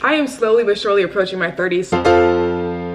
I am slowly but surely approaching my 30s.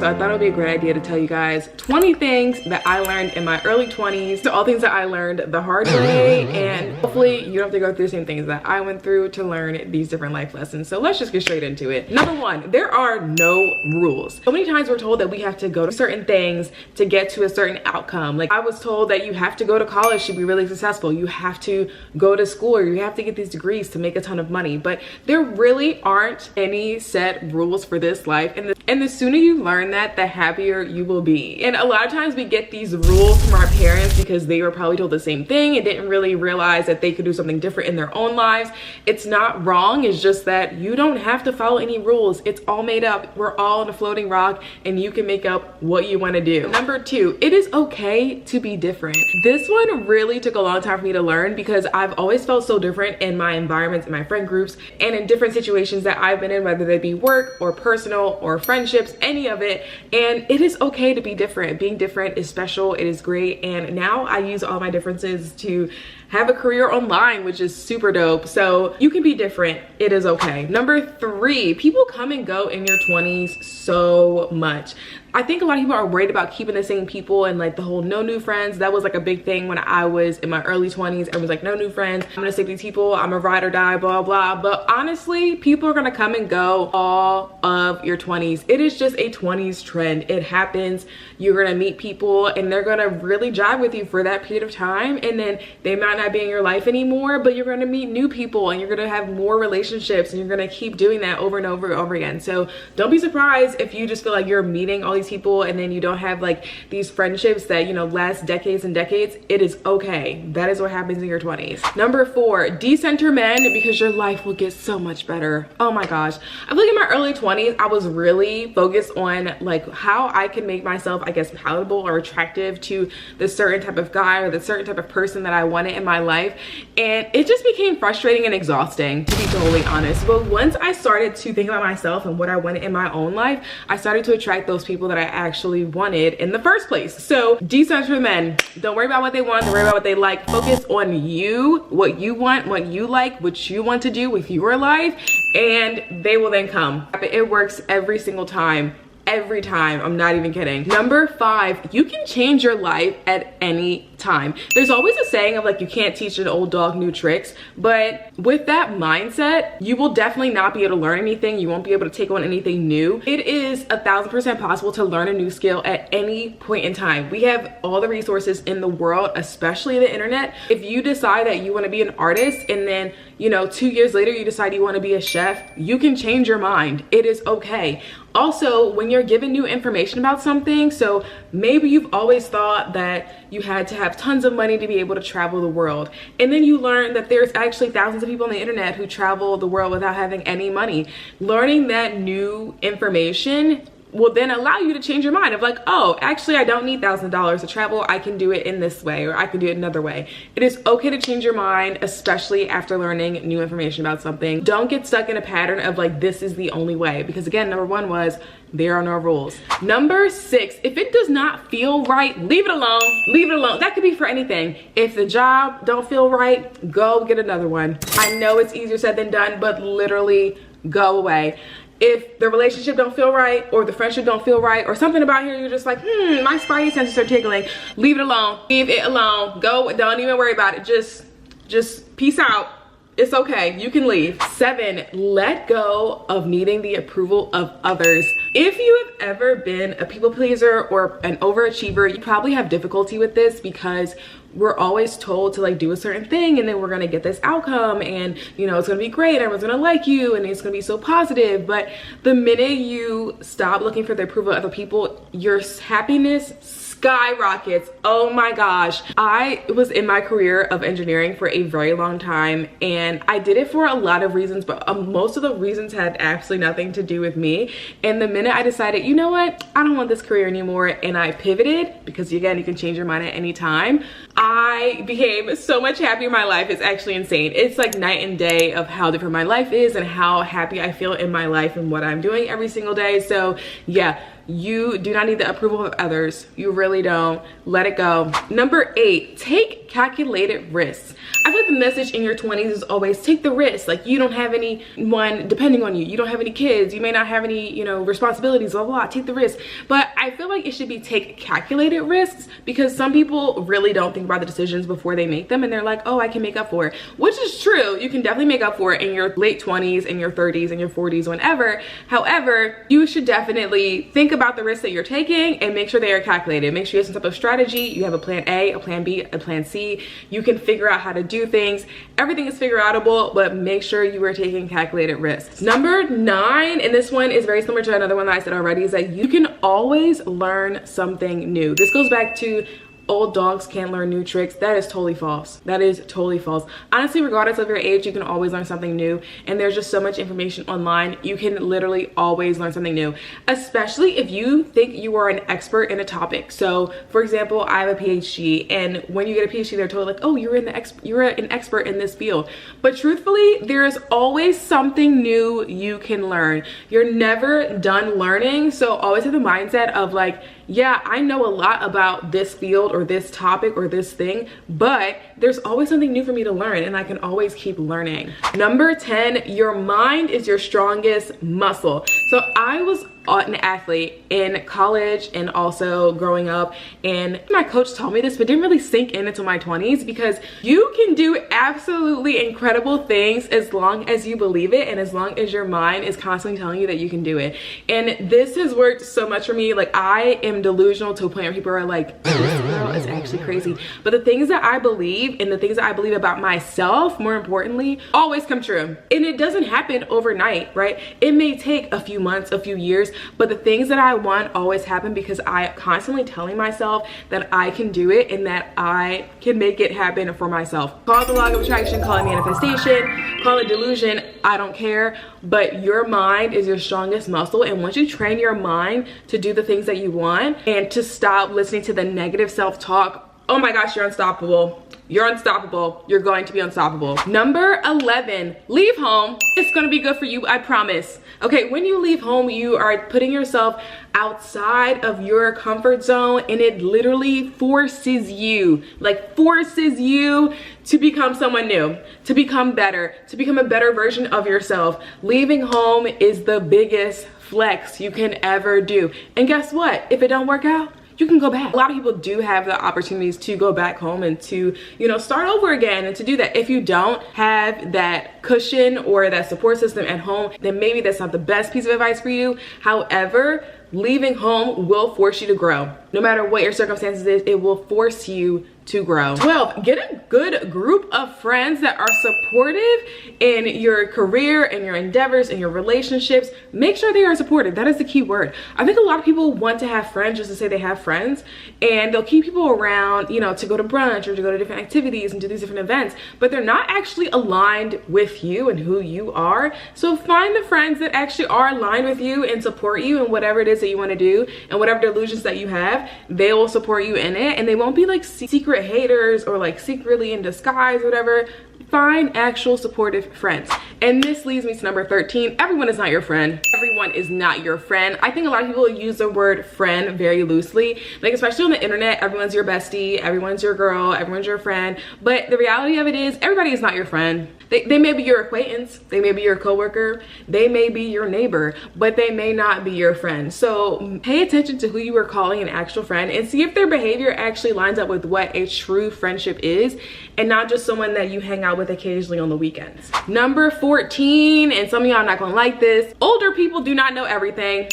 So I thought it would be a great idea to tell you guys 20 things that I learned in my early 20s. So all things that I learned the hard way, and hopefully you don't have to go through the same things that I went through to learn these different life lessons. So let's just get straight into it. Number one, there are no rules. So many times we're told that we have to go to certain things to get to a certain outcome. Like I was told that you have to go to college to be really successful. You have to go to school, or you have to get these degrees to make a ton of money. But there really aren't any set rules for this life. And the sooner you learn that, the happier you will be. And a lot of times we get these rules from our parents because they were probably told the same thing and didn't really realize that they could do something different in their own lives. It's not wrong, it's just that you don't have to follow any rules. It's all made up. We're all on a floating rock and you can make up what you want to do. Number two, it is okay to be different. This one really took a long time for me to learn because I've always felt so different in my environments, in my friend groups, and in different situations that I've been in, whether they be work or personal or friendships, any of it. And it is okay to be different. Being different is special, it is great. And now I use all my differences to have a career online, which is super dope. So you can be different, it is okay. Number three, people come and go in your 20s so much. I think a lot of people are worried about keeping the same people and like the whole no new friends. That was like a big thing when I was in my early 20s. Everyone's like, no new friends. I'm gonna stick with these people. I'm a ride or die, blah, blah. But honestly, people are gonna come and go all of your 20s. It is just a 20s trend. It happens. You're gonna meet people and they're gonna really jive with you for that period of time. And then they might not be in your life anymore, but you're gonna meet new people and you're gonna have more relationships and you're gonna keep doing that over and over and over again. So don't be surprised if you just feel like you're meeting all these people and then you don't have like these friendships that, you know, last decades and decades. It is okay. That is what happens in your 20s. Number four, decenter men because your life will get so much better. Oh my gosh. I feel like in my early 20s, I was really focused on like how I can make myself, I guess, palatable or attractive to the certain type of guy or the certain type of person that I wanted in my life. And it just became frustrating and exhausting, to be totally honest. But once I started to think about myself and what I wanted in my own life, I started to attract those people that I actually wanted in the first place. So decenter men, don't worry about what they want, don't worry about what they like. Focus on you, what you want, what you like, what you want to do with your life, and they will then come. It works every single time. Every time, I'm not even kidding. Number five, you can change your life at any time. There's always a saying of like, you can't teach an old dog new tricks, but with that mindset, you will definitely not be able to learn anything. You won't be able to take on anything new. It is 1000% possible to learn a new skill at any point in time. We have all the resources in the world, especially the internet. If you decide that you want to be an artist and then, you know, 2 years later you decide you want to be a chef, you can change your mind. It is okay. Also, when you're given new information about something, so maybe you've always thought that you had to have tons of money to be able to travel the world, and then you learn that there's actually thousands of people on the internet who travel the world without having any money. Learning that new information will then allow you to change your mind of like, oh, actually I don't need $1,000 to travel. I can do it in this way, or I can do it another way. It is okay to change your mind, especially after learning new information about something. Don't get stuck in a pattern of like, this is the only way, because again, number one was there are no rules. Number six, if it does not feel right, leave it alone. Leave it alone. That could be for anything. If the job don't feel right, go get another one. I know it's easier said than done, but literally go away. If the relationship don't feel right, or the friendship don't feel right, or something about here, you're just like, my spidey senses are tingling, leave it alone. Leave it alone. Go, don't even worry about it. Just peace out. It's okay, you can leave. 7, let go of needing the approval of others. If you have ever been a people pleaser or an overachiever, you probably have difficulty with this because we're always told to like do a certain thing and then we're gonna get this outcome and you know it's gonna be great, everyone's gonna like you and it's gonna be so positive. But the minute you stop looking for the approval of other people, your happiness skyrockets. Oh my gosh. I was in my career of engineering for a very long time and I did it for a lot of reasons, but most of the reasons had absolutely nothing to do with me. And the minute I decided, you know what, I don't want this career anymore, and I pivoted, because again, you can change your mind at any time, I became so much happier in my life. It's actually insane. It's like night and day of how different my life is and how happy I feel in my life and what I'm doing every single day. So yeah, You do not need the approval of others. You really don't. Let it go. Number 8, take calculated risks. I feel like the message in your 20s is always take the risk. Like, you don't have anyone depending on you. You don't have any kids. You may not have any, you know, responsibilities, blah, blah, blah. Take the risk. But I feel like it should be take calculated risks, because some people really don't think about the decisions before they make them. And they're like, oh, I can make up for it, which is true. You can definitely make up for it in your late 20s, in your 30s, in your 40s, whenever. However, you should definitely think about the risks that you're taking and make sure they are calculated. Make sure you have some type of strategy. You have a plan A, a plan B, a plan C. You can figure out how to do things. Everything is figure outable, but make sure you are taking calculated risks. Number 9, and this one is very similar to another one that I said already, is that you can always learn something new. This goes back to old dogs can't learn new tricks. That is totally false. That is totally false. Honestly, regardless of your age, you can always learn something new. And there's just so much information online. You can literally always learn something new, especially if you think you are an expert in a topic. So for example, I have a PhD, and when you get a PhD, they're told like, oh, you're an expert in this field. But truthfully, there's always something new you can learn. You're never done learning. So always have the mindset of like, yeah, I know a lot about this field or this topic or this thing, but there's always something new for me to learn, and I can always keep learning. Number 10, your mind is your strongest muscle. So I was an athlete in college and also growing up, and my coach told me this, but didn't really sink in until my 20s, because you can do absolutely incredible things as long as you believe it and as long as your mind is constantly telling you that you can do it. And this has worked so much for me. Like, I am delusional to a point where people are like, this girl is actually crazy. But the things that I believe and the things that I believe about myself, more importantly, always come true. And it doesn't happen overnight, right? It may take a few months, a few years, but the things that I want always happen because I am constantly telling myself that I can do it and that I can make it happen for myself. Call it the law of attraction, call it manifestation, call it delusion, I don't care. But your mind is your strongest muscle, and once you train your mind to do the things that you want and to stop listening to the negative self-talk, oh my gosh, you're unstoppable. You're unstoppable. You're going to be unstoppable. Number 11, leave home. It's gonna be good for you, I promise. Okay, when you leave home, you are putting yourself outside of your comfort zone, and it literally forces you, to become someone new, to become better, to become a better version of yourself. Leaving home is the biggest flex you can ever do. And guess what? If it don't work out, you can go back. A lot of people do have the opportunities to go back home and to, you know, start over again and to do that. If you don't have that cushion or that support system at home, then maybe that's not the best piece of advice for you. However, leaving home will force you to grow. No matter what your circumstances is, it will force you to grow. 12, get a good group of friends that are supportive in your career and your endeavors and your relationships. Make sure they are supportive. That is the key word. I think a lot of people want to have friends just to say they have friends, and they'll keep people around, you know, to go to brunch or to go to different activities and do these different events, but they're not actually aligned with you and who you are. So find the friends that actually are aligned with you and support you in whatever it is that you want to do, and whatever delusions that you have, they will support you in it, and they won't be like secret haters or like secretly in disguise, whatever. Find actual supportive friends. And this leads me to number 13. Everyone is not your friend. Everyone is not your friend. I think a lot of people use the word friend very loosely. Like, especially on the internet, everyone's your bestie, everyone's your girl, everyone's your friend. But the reality of it is, everybody is not your friend. They may be your acquaintance, they may be your coworker, they may be your neighbor, but they may not be your friend. So pay attention to who you are calling an actual friend and see if their behavior actually lines up with what a true friendship is, and not just someone that you hang out with occasionally on the weekends. Number 14, and some of y'all are not gonna like this, older people do not know everything.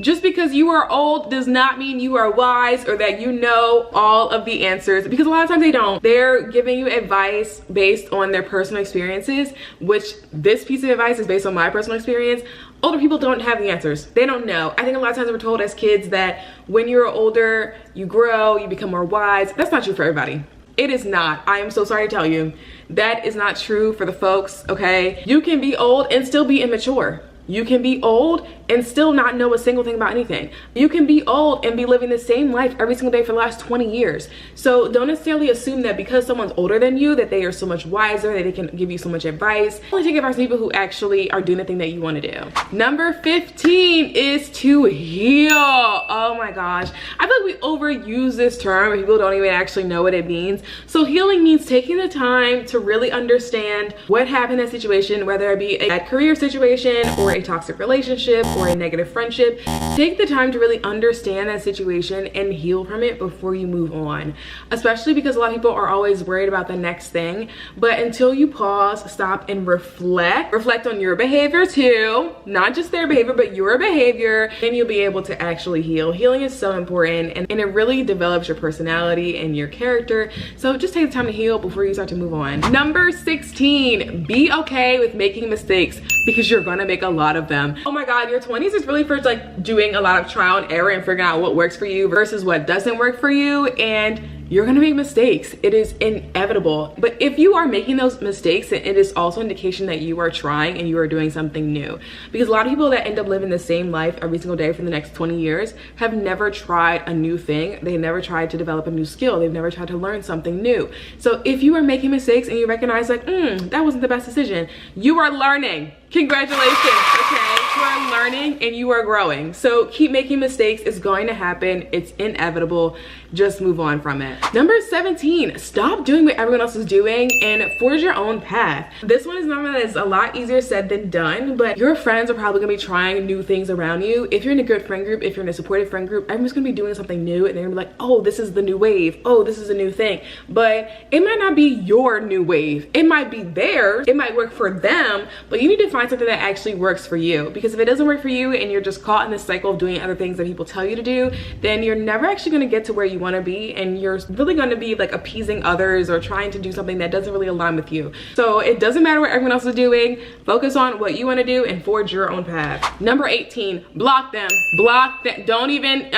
Just because you are old does not mean you are wise or that you know all of the answers, because a lot of times they don't. They're giving you advice based on their personal experiences, which this piece of advice is based on my personal experience. Older people don't have the answers. They don't know. I think a lot of times we're told as kids that when you're older, you grow, you become more wise. That's not true for everybody. It is not. I am so sorry to tell you. That is not true for the folks, okay? You can be old and still be immature. You can be old and still not know a single thing about anything. You can be old and be living the same life every single day for the last 20 years. So don't necessarily assume that because someone's older than you that they are so much wiser, that they can give you so much advice. Only take advice from people who actually are doing the thing that you want to do. Number 15 is to heal. Oh my gosh. I feel like we overuse this term and people don't even actually know what it means. So healing means taking the time to really understand what happened in that situation, whether it be a bad career situation or a toxic relationship or a negative friendship. Take the time to really understand that situation and heal from it before you move on, especially because a lot of people are always worried about the next thing. But until you pause, stop, and reflect on your behavior too, not just their behavior but your behavior, then you'll be able to actually heal. Healing is so important, and it really develops your personality and your character. So just take the time to heal before you start to move on. Number 16, be okay with making mistakes, because you're gonna make a lot of them. Oh my god, your 20s is really for like doing a lot of trial and error and figuring out what works for you versus what doesn't work for you, and you're gonna make mistakes. It is inevitable. But if you are making those mistakes, it is also an indication that you are trying and you are doing something new. Because a lot of people that end up living the same life every single day for the next 20 years have never tried a new thing. They never tried to develop a new skill. They've never tried to learn something new. So if you are making mistakes and you recognize like, that wasn't the best decision, you are learning. Congratulations, okay? You are learning and you are growing. So keep making mistakes. It's going to happen. It's inevitable. Just move on from it. Number 17, stop doing what everyone else is doing and forge your own path. This one is something that is a lot easier said than done, but your friends are probably gonna be trying new things around you. If you're in a good friend group, if you're in a supportive friend group, everyone's gonna be doing something new and they're gonna be like, oh, this is the new wave. Oh, this is a new thing. But it might not be your new wave. It might be theirs. It might work for them, but you need to find something that actually works for you. Because if it doesn't work for you and you're just caught in this cycle of doing other things that people tell you to do, then you're never actually gonna get to where you want to be, and you're really going to be like appeasing others or trying to do something that doesn't really align with you. So it doesn't matter what everyone else is doing. Focus on what you want to do and forge your own path. Number 18, block them. Block them. Don't even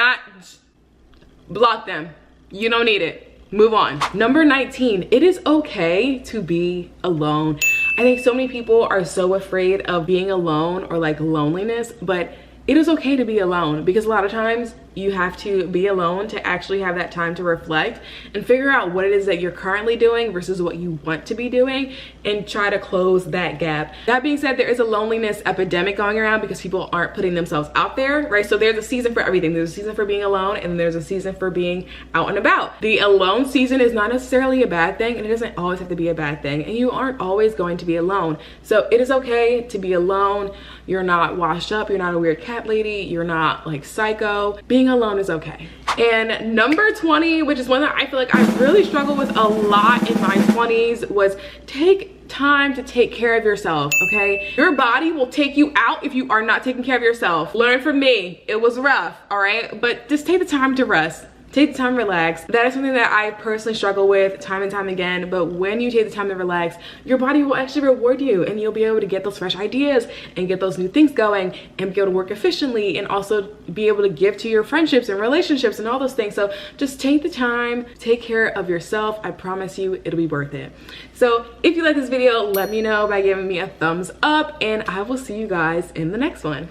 block them. You don't need it. Move on. Number 19, it is okay to be alone. I think so many people are so afraid of being alone or like loneliness, but it is okay to be alone, because a lot of times you have to be alone to actually have that time to reflect and figure out what it is that you're currently doing versus what you want to be doing, and try to close that gap. That being said, there is a loneliness epidemic going around because people aren't putting themselves out there, right? So there's a season for everything. There's a season for being alone, and there's a season for being out and about. The alone season is not necessarily a bad thing, and it doesn't always have to be a bad thing, and you aren't always going to be alone. So it is okay to be alone. You're not washed up. You're not a weird cat lady. You're not like psycho. Being alone is okay. And number 20, which is one that I feel like I really struggled with a lot in my 20s, was take time to take care of yourself, okay? Your body will take you out if you are not taking care of yourself. Learn from me. It was rough, all right? But just take the time to rest. Take the time to relax. That is something that I personally struggle with time and time again, but when you take the time to relax, your body will actually reward you, and you'll be able to get those fresh ideas and get those new things going and be able to work efficiently, and also be able to give to your friendships and relationships and all those things. So just take the time, take care of yourself. I promise you it'll be worth it. So if you like this video, let me know by giving me a thumbs up, and I will see you guys in the next one.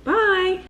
Bye.